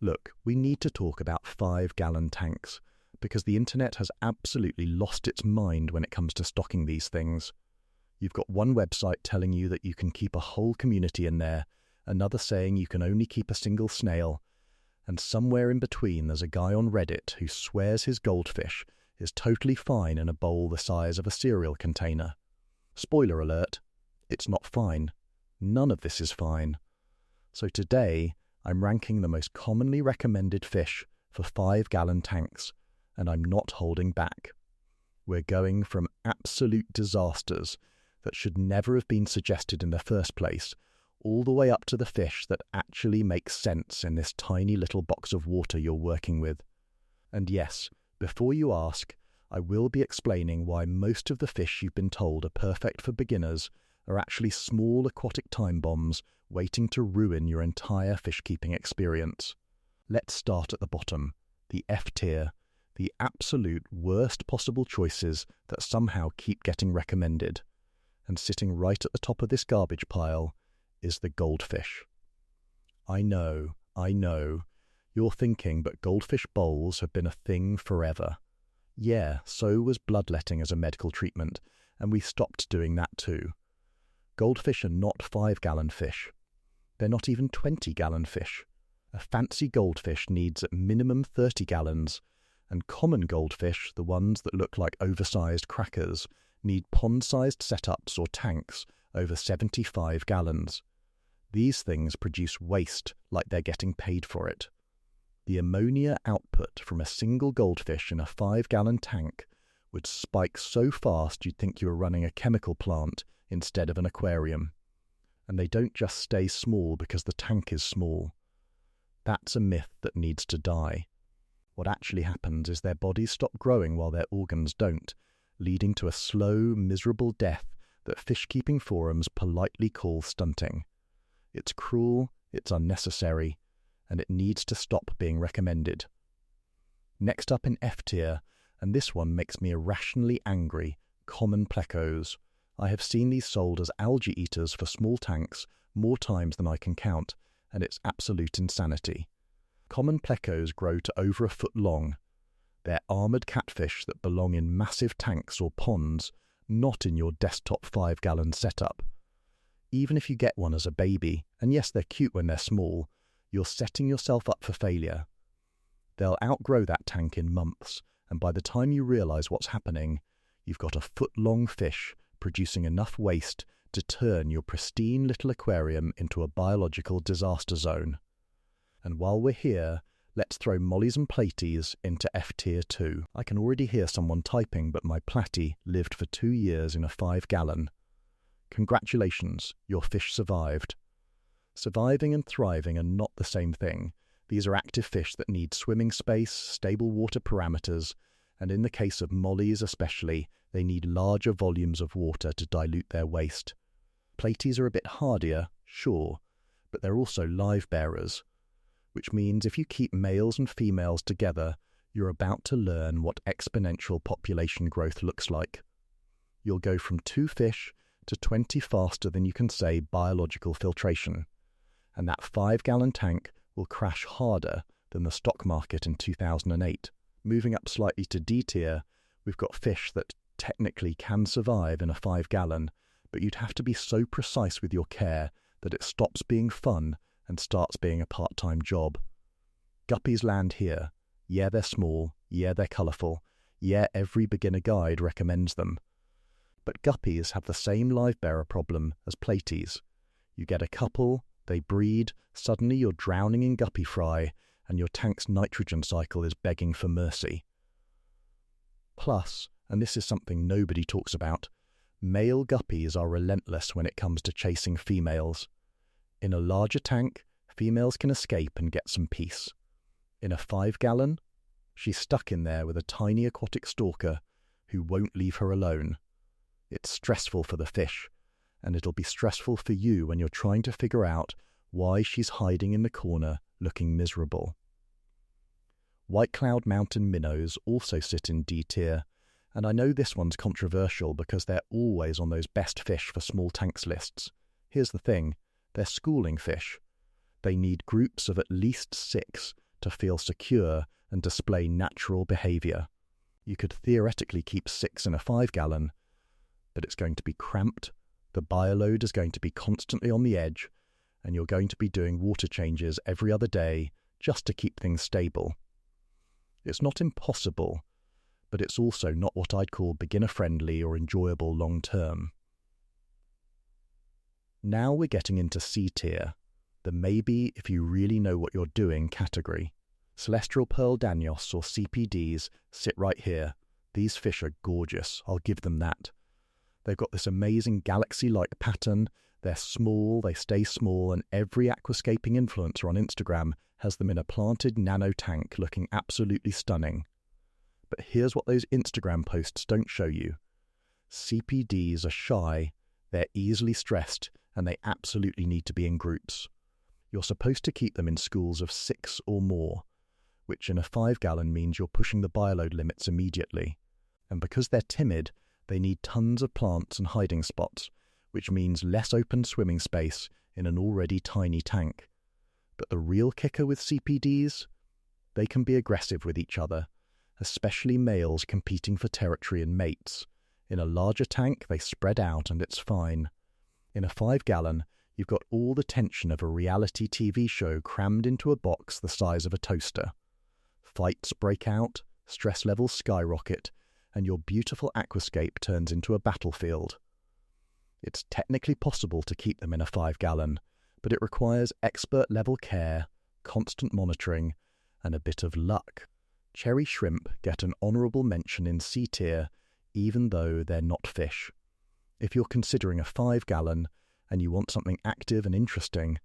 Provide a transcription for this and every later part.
Look, we need to talk about 5-gallon tanks, because the internet has absolutely lost its mind when it comes to stocking these things. You've got one website telling you that you can keep a whole community in there, another saying you can only keep a single snail, and somewhere in between there's a guy on Reddit who swears his goldfish is totally fine in a bowl the size of a cereal container. Spoiler alert, it's not fine. None of this is fine. So today, I'm ranking the most commonly recommended fish for 5-gallon tanks, and I'm not holding back. We're going from absolute disasters that should never have been suggested in the first place, all the way up to the fish that actually make sense in this tiny little box of water you're working with. And yes, before you ask, I will be explaining why most of the fish you've been told are perfect for beginners are actually small aquatic time bombs waiting to ruin your entire fish-keeping experience. Let's start at the bottom, the F tier, the absolute worst possible choices that somehow keep getting recommended. And sitting right at the top of this garbage pile is the goldfish. I know, you're thinking, but goldfish bowls have been a thing forever. Yeah, so was bloodletting as a medical treatment, and we stopped doing that too. Goldfish are not 5-gallon fish. They're not even 20-gallon fish. A fancy goldfish needs at minimum 30 gallons, and common goldfish, the ones that look like oversized crackers, need pond-sized setups or tanks over 75 gallons. These things produce waste like they're getting paid for it. The ammonia output from a single goldfish in a 5-gallon tank would spike so fast you'd think you were running a chemical plant instead of an aquarium. And they don't just stay small because the tank is small. That's a myth that needs to die. What actually happens is their bodies stop growing while their organs don't, leading to a slow, miserable death that fish-keeping forums politely call stunting. It's cruel, it's unnecessary, and it needs to stop being recommended. Next up in F tier, and this one makes me irrationally angry, common plecos. I have seen these sold as algae eaters for small tanks more times than I can count, and it's absolute insanity. Common plecos grow to over a foot long. They're armoured catfish that belong in massive tanks or ponds, not in your desktop 5-gallon setup. Even if you get one as a baby, and yes, they're cute when they're small, you're setting yourself up for failure. They'll outgrow that tank in months, and by the time you realise what's happening, you've got a foot-long fish producing enough waste to turn your pristine little aquarium into a biological disaster zone. And while we're here, let's throw mollies and platies into F tier too. I can already hear someone typing, but my platy lived for 2 years in a 5-gallon. Congratulations, your fish survived. Surviving and thriving are not the same thing. These are active fish that need swimming space, stable water parameters, and in the case of mollies especially, they need larger volumes of water to dilute their waste. Platies are a bit hardier, sure, but they're also live bearers, which means if you keep males and females together, you're about to learn what exponential population growth looks like. You'll go from 2 fish to 20 faster than you can say biological filtration, and that 5-gallon tank will crash harder than the stock market in 2008. Moving up slightly to D tier, we've got fish that technically can survive in a 5-gallon, but you'd have to be so precise with your care that it stops being fun and starts being a part-time job. Guppies land here. Yeah, they're small. Yeah, they're colourful. Yeah, every beginner guide recommends them. But guppies have the same live bearer problem as platies. You get a couple, they breed, suddenly you're drowning in guppy fry, and your tank's nitrogen cycle is begging for mercy. Plus, and this is something nobody talks about, male guppies are relentless when it comes to chasing females. In a larger tank, females can escape and get some peace. In a 5-gallon, she's stuck in there with a tiny aquatic stalker who won't leave her alone. It's stressful for the fish, and it'll be stressful for you when you're trying to figure out why she's hiding in the corner looking miserable. White Cloud Mountain minnows also sit in D tier, and I know this one's controversial because they're always on those best fish for small tanks lists. Here's the thing, they're schooling fish. They need groups of at least 6 to feel secure and display natural behaviour. You could theoretically keep 6 in a 5-gallon, but it's going to be cramped, the bioload is going to be constantly on the edge, and you're going to be doing water changes every other day just to keep things stable. It's not impossible, but it's also not what I'd call beginner-friendly or enjoyable long-term. Now we're getting into C tier, the maybe if you really know what you're doing category. Celestial Pearl Danios or CPDs sit right here. These fish are gorgeous, I'll give them that. They've got this amazing galaxy-like pattern, they're small, they stay small, and every aquascaping influencer on Instagram has them in a planted nano tank looking absolutely stunning. But here's what those Instagram posts don't show you. CPDs are shy, they're easily stressed, and they absolutely need to be in groups. You're supposed to keep them in schools of 6 or more, which in a 5-gallon means you're pushing the bioload limits immediately. And because they're timid, they need tons of plants and hiding spots, which means less open swimming space in an already tiny tank. But the real kicker with CPDs? They can be aggressive with each other, especially males competing for territory and mates. In a larger tank, they spread out and it's fine. In a 5-gallon, you've got all the tension of a reality TV show crammed into a box the size of a toaster. Fights break out, stress levels skyrocket, and your beautiful aquascape turns into a battlefield. It's technically possible to keep them in a 5-gallon, but it requires expert-level care, constant monitoring, and a bit of luck. Cherry shrimp get an honourable mention in C tier, even though they're not fish. If you're considering a 5-gallon and you want something active and interesting,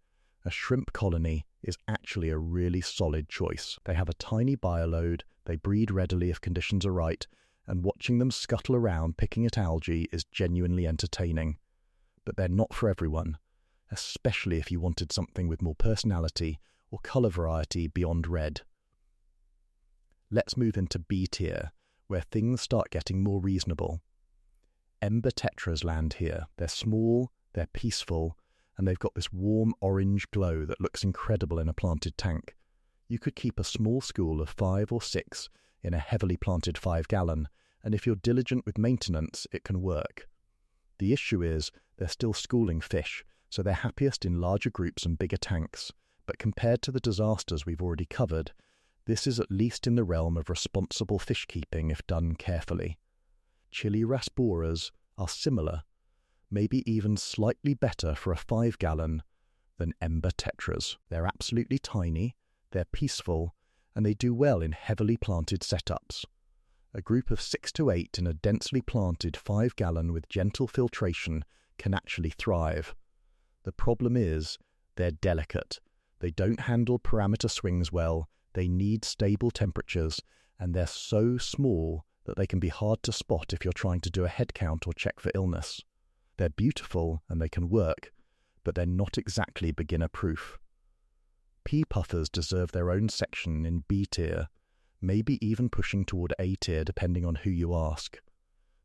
a shrimp colony is actually a really solid choice. They have a tiny bioload, they breed readily if conditions are right, and watching them scuttle around picking at algae is genuinely entertaining. But they're not for everyone, especially if you wanted something with more personality or colour variety beyond red. Let's move into B tier, where things start getting more reasonable. Ember tetras land here. They're small, they're peaceful, and they've got this warm orange glow that looks incredible in a planted tank. You could keep a small school of 5 or 6 in a heavily planted 5-gallon, and if you're diligent with maintenance, it can work. The issue is they're still schooling fish, so they're happiest in larger groups and bigger tanks, but compared to the disasters we've already covered, this is at least in the realm of responsible fish keeping if done carefully. Chili rasboras are similar, maybe even slightly better for a 5-gallon than ember tetras. They're absolutely tiny, they're peaceful, and they do well in heavily planted setups. A group of 6 to 8 in a densely planted 5-gallon with gentle filtration can actually thrive. The problem is, they're delicate. They don't handle parameter swings well, they need stable temperatures, and they're so small that they can be hard to spot if you're trying to do a head count or check for illness. They're beautiful and they can work, but they're not exactly beginner-proof. Pea puffers deserve their own section in B tier, maybe even pushing toward A tier depending on who you ask.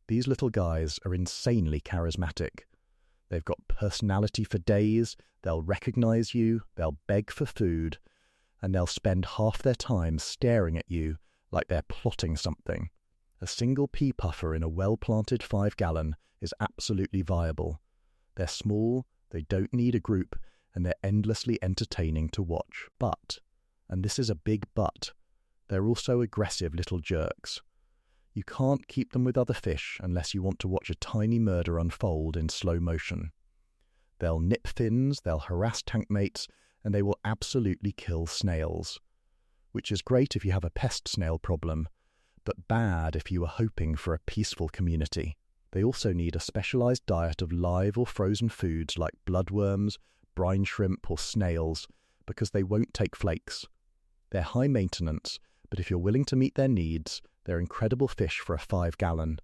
These little guys are insanely charismatic. They've got personality for days, they'll recognize you, they'll beg for food, and they'll spend half their time staring at you like they're plotting something. A single pea puffer in a well-planted 5-gallon is absolutely viable. They're small, they don't need a group, and they're endlessly entertaining to watch. But, and this is a big but, they're also aggressive little jerks. You can't keep them with other fish unless you want to watch a tiny murder unfold in slow motion. They'll nip fins, they'll harass tank mates, and they will absolutely kill snails. Which is great if you have a pest snail problem, but bad if you are hoping for a peaceful community. They also need a specialised diet of live or frozen foods like bloodworms, brine shrimp or snails, because they won't take flakes. They're high maintenance, but if you're willing to meet their needs, they're incredible fish for a 5-gallon.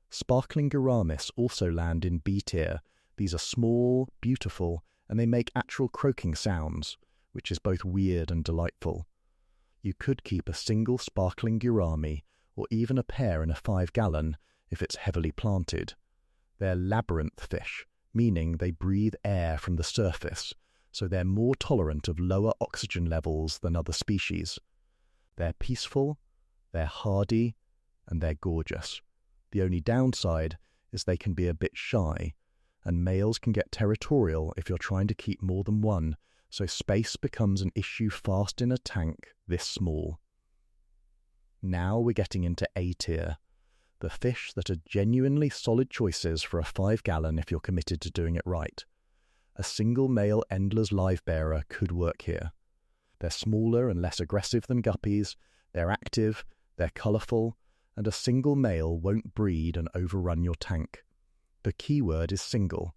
Sparkling gouramis also land in B tier. These are small, beautiful, and they make actual croaking sounds, which is both weird and delightful. You could keep a single sparkling gourami, or even a pair in a 5-gallon, if it's heavily planted. They're labyrinth fish, meaning they breathe air from the surface, so they're more tolerant of lower oxygen levels than other species. They're peaceful, they're hardy, and they're gorgeous. The only downside is they can be a bit shy, and males can get territorial if you're trying to keep more than one, so space becomes an issue fast in a tank this small. Now we're getting into A tier, the fish that are genuinely solid choices for a 5-gallon if you're committed to doing it right. A single male Endler's livebearer could work here. They're smaller and less aggressive than guppies, they're active, they're colourful, and a single male won't breed and overrun your tank. The key word is single.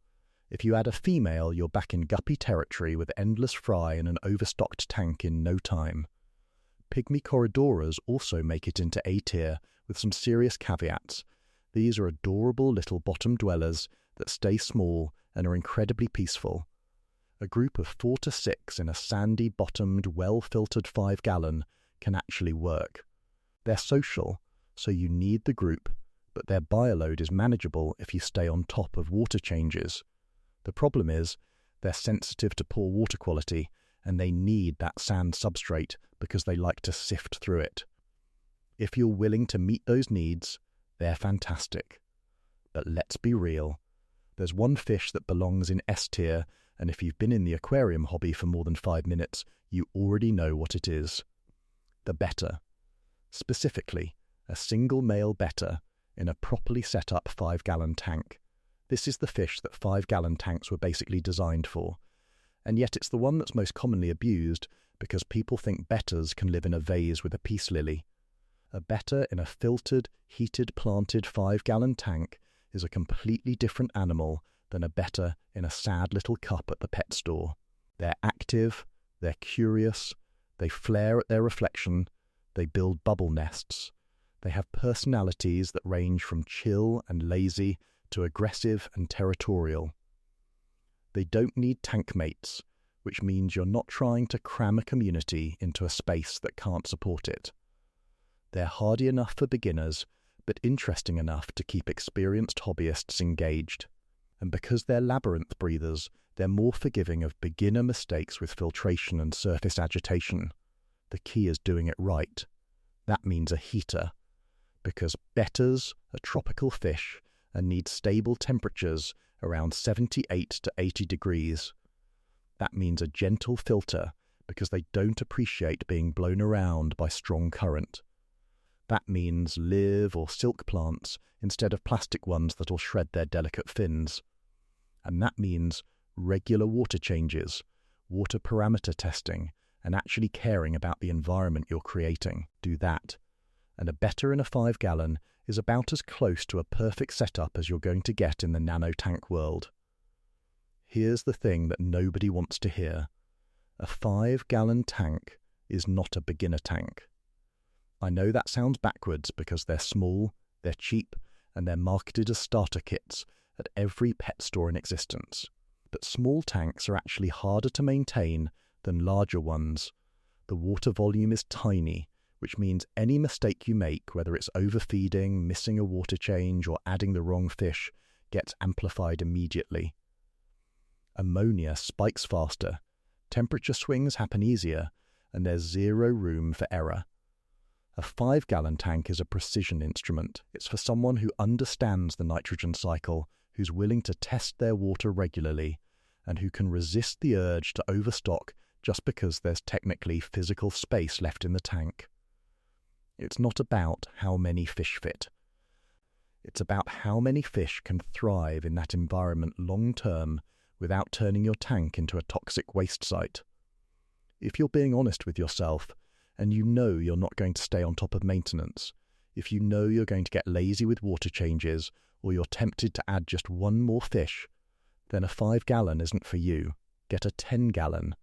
If you add a female, you're back in guppy territory with endless fry and an overstocked tank in no time. Pygmy corridoras also make it into A tier with some serious caveats. These are adorable little bottom dwellers that stay small and are incredibly peaceful. A group of 4 to 6 in a sandy-bottomed, well-filtered 5-gallon can actually work. They're social, so you need the group, but their bioload is manageable if you stay on top of water changes. The problem is, they're sensitive to poor water quality, and they need that sand substrate because they like to sift through it. If you're willing to meet those needs, they're fantastic. But let's be real. There's one fish that belongs in S tier, and if you've been in the aquarium hobby for more than 5 minutes, you already know what it is. The betta. Specifically, a single male betta in a properly set up 5-gallon tank. This is the fish that 5-gallon tanks were basically designed for, and yet it's the one that's most commonly abused because people think bettas can live in a vase with a peace lily. A betta in a filtered, heated, planted 5-gallon tank is a completely different animal than a betta in a sad little cup at the pet store. They're active, they're curious, they flare at their reflection, they build bubble nests. They have personalities that range from chill and lazy to aggressive and territorial. They don't need tank mates, which means you're not trying to cram a community into a space that can't support it. They're hardy enough for beginners, but interesting enough to keep experienced hobbyists engaged. And because they're labyrinth breathers, they're more forgiving of beginner mistakes with filtration and surface agitation. The key is doing it right. That means a heater, because bettas are tropical fish and need stable temperatures around 78 to 80 degrees. That means a gentle filter because they don't appreciate being blown around by strong current. That means live or silk plants instead of plastic ones that'll shred their delicate fins. And that means regular water changes, water parameter testing, and actually caring about the environment you're creating. Do that. And a betta in a 5-gallon is about as close to a perfect setup as you're going to get in the nanotank world. Here's the thing that nobody wants to hear. A 5-gallon tank is not a beginner tank. I know that sounds backwards because they're small, they're cheap, and they're marketed as starter kits at every pet store in existence. But small tanks are actually harder to maintain than larger ones. The water volume is tiny, which means any mistake you make, whether it's overfeeding, missing a water change, or adding the wrong fish, gets amplified immediately. Ammonia spikes faster, temperature swings happen easier, and there's zero room for error. A 5-gallon tank is a precision instrument. It's for someone who understands the nitrogen cycle, who's willing to test their water regularly, and who can resist the urge to overstock just because there's technically physical space left in the tank. It's not about how many fish fit. It's about how many fish can thrive in that environment long-term without turning your tank into a toxic waste site. If you're being honest with yourself, and you know you're not going to stay on top of maintenance, if you know you're going to get lazy with water changes, or you're tempted to add just one more fish, then a 5-gallon isn't for you. Get a 10-gallon.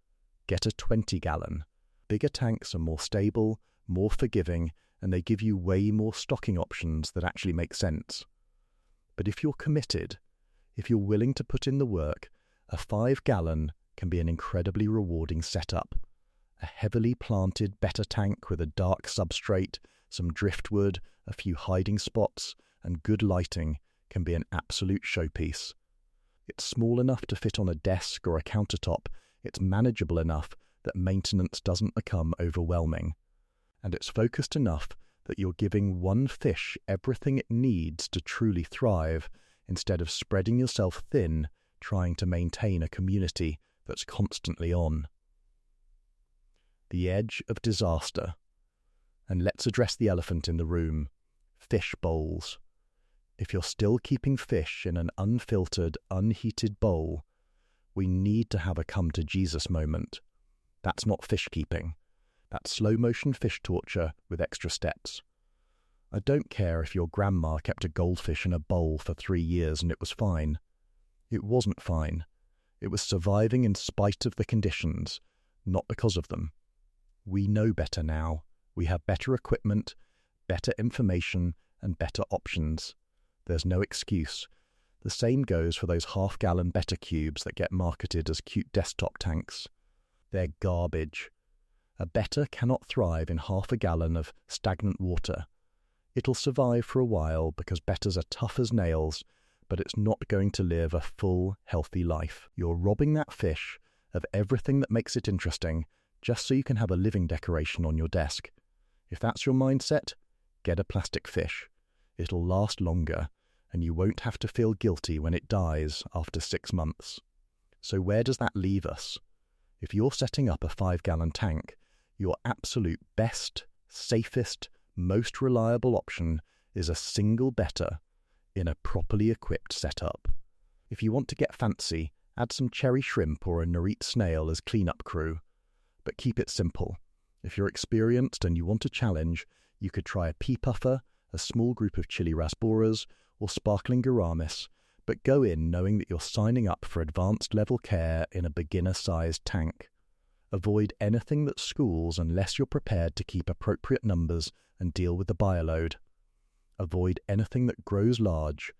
Get a 20-gallon. Bigger tanks are more stable, more forgiving, and they give you way more stocking options that actually make sense. But if you're committed, if you're willing to put in the work, a 5-gallon can be an incredibly rewarding setup. A heavily planted betta tank with a dark substrate, some driftwood, a few hiding spots, and good lighting can be an absolute showpiece. It's small enough to fit on a desk or a countertop It's manageable enough that maintenance doesn't become overwhelming. And it's focused enough that you're giving one fish everything it needs to truly thrive, instead of spreading yourself thin trying to maintain a community that's constantly on. The edge of disaster. And let's address the elephant in the room: fish bowls. If you're still keeping fish in an unfiltered, unheated bowl, we need to have a come-to-Jesus moment. That's not fish keeping. That's slow-motion fish torture with extra steps. I don't care if your grandma kept a goldfish in a bowl for 3 years and it was fine. It wasn't fine. It was surviving in spite of the conditions, not because of them. We know better now. We have better equipment, better information, and better options. There's no excuse. The same goes for those half-gallon Betta cubes that get marketed as cute desktop tanks. They're garbage. A Betta cannot thrive in half a gallon of stagnant water. It'll survive for a while because Bettas are tough as nails, but it's not going to live a full, healthy life. You're robbing that fish of everything that makes it interesting just so you can have a living decoration on your desk. If that's your mindset, get a plastic fish. It'll last longer, and you won't have to feel guilty when it dies after 6 months. So where does that leave us? If you're setting up a 5-gallon tank, your absolute best, safest, most reliable option is a single Betta in a properly equipped setup. If you want to get fancy, add some cherry shrimp or a Nerite snail as cleanup crew. But keep it simple. If you're experienced and you want a challenge, you could try a pea puffer, a small group of chili rasboras, or sparkling gouramis, but go in knowing that you're signing up for advanced level care in a beginner-sized tank. Avoid anything that schools unless you're prepared to keep appropriate numbers and deal with the bioload. Avoid anything that grows large,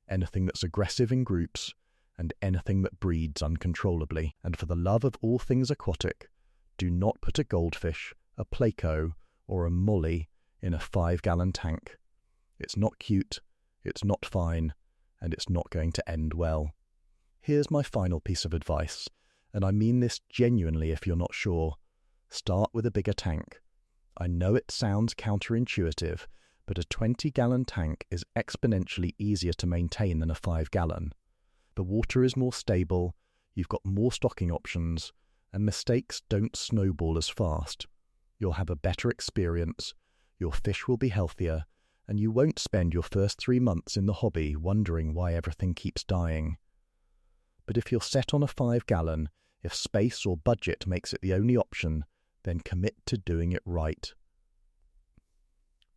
anything that's aggressive in groups, and anything that breeds uncontrollably. And for the love of all things aquatic, do not put a goldfish, a placo, or a molly in a 5-gallon tank. It's not cute, it's not fine, and it's not going to end well. Here's my final piece of advice, and I mean this genuinely if you're not sure. Start with a bigger tank. I know it sounds counterintuitive, but a 20-gallon tank is exponentially easier to maintain than a 5-gallon. The water is more stable, you've got more stocking options, and mistakes don't snowball as fast. You'll have a better experience, your fish will be healthier, and you won't spend your first 3 months in the hobby wondering why everything keeps dying. But if you're set on a 5-gallon, if space or budget makes it the only option, then commit to doing it right.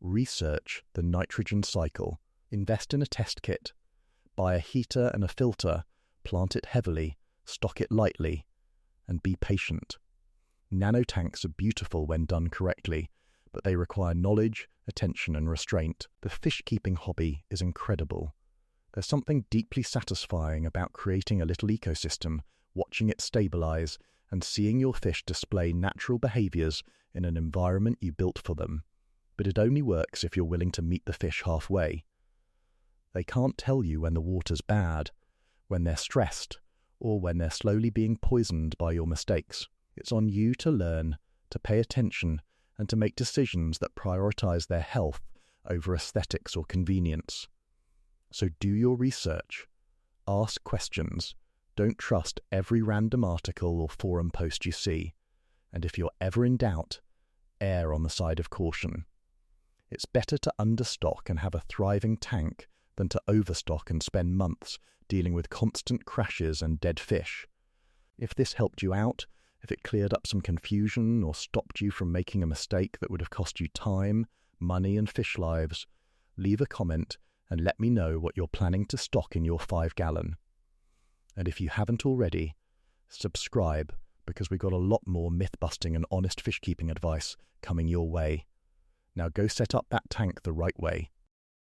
Research the nitrogen cycle. Invest in a test kit. Buy a heater and a filter, plant it heavily, stock it lightly, and be patient. Nanotanks are beautiful when done correctly, but they require knowledge, attention, and restraint. The fish-keeping hobby is incredible. There's something deeply satisfying about creating a little ecosystem, watching it stabilize, and seeing your fish display natural behaviors in an environment you built for them. But it only works if you're willing to meet the fish halfway. They can't tell you when the water's bad, when they're stressed, or when they're slowly being poisoned by your mistakes. It's on you to learn, to pay attention, and to make decisions that prioritize their health over aesthetics or convenience. So do your research. Ask questions. Don't trust every random article or forum post you see. And if you're ever in doubt, err on the side of caution. It's better to understock and have a thriving tank than to overstock and spend months dealing with constant crashes and dead fish. If this helped you out, if it cleared up some confusion or stopped you from making a mistake that would have cost you time, money, and fish lives, leave a comment and let me know what you're planning to stock in your 5-gallon. And if you haven't already, subscribe, because we've got a lot more myth-busting and honest fish-keeping advice coming your way. Now go set up that tank the right way.